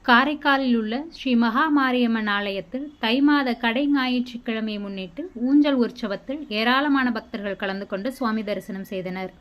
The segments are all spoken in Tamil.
காரைக்காலில் உள்ள ஸ்ரீ மகாமாரியம்மன் ஆலயத்தில் தை மாத கடை ஞாயிற்றுக்கிழமையை முன்னிட்டு ஊஞ்சல் உற்சவத்தில் ஏராளமான பக்தர்கள் கலந்து கொண்டு சுவாமி தரிசனம் செய்தனர்.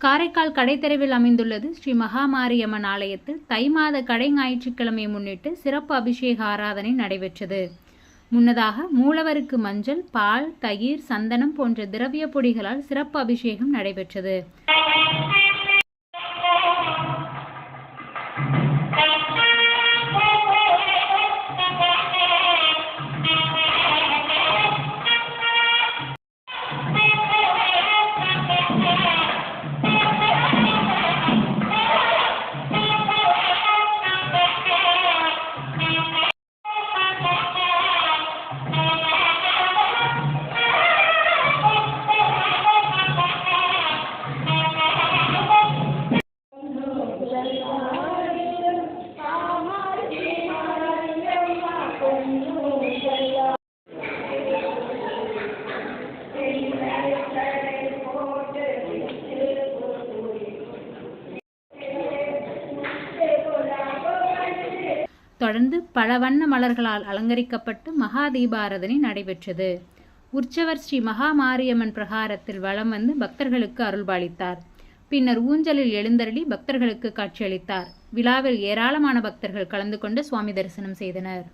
காரைக்கால் கடைத்தெருவில் அமைந்துள்ளது ஸ்ரீ மகாமாரியம்மன் ஆலயத்தில் தை மாத கடை ஞாயிற்றுக்கிழமையை முன்னிட்டு சிறப்பு அபிஷேக ஆராதனை நடைபெற்றது. முன்னதாக மூலவருக்கு மஞ்சள், பால், தயிர், சந்தனம் போன்ற திரவிய பொடிகளால் சிறப்பு அபிஷேகம் நடைபெற்றது. தொடர்ந்து பல வண்ண மலர்களால் அலங்கரிக்கப்பட்டு மகா தீபாராதனை நடைபெற்றது. உற்சவர் ஸ்ரீ மகாமாரியம்மன் பிரகாரத்தில் வலம் வந்து பக்தர்களுக்கு அருள்பாலித்தார். பின்னர் ஊஞ்சலில் எழுந்தருளி பக்தர்களுக்கு காட்சியளித்தார். விழாவில் ஏராளமான பக்தர்கள் கலந்து கொண்டு சுவாமி தரிசனம் செய்தனர்.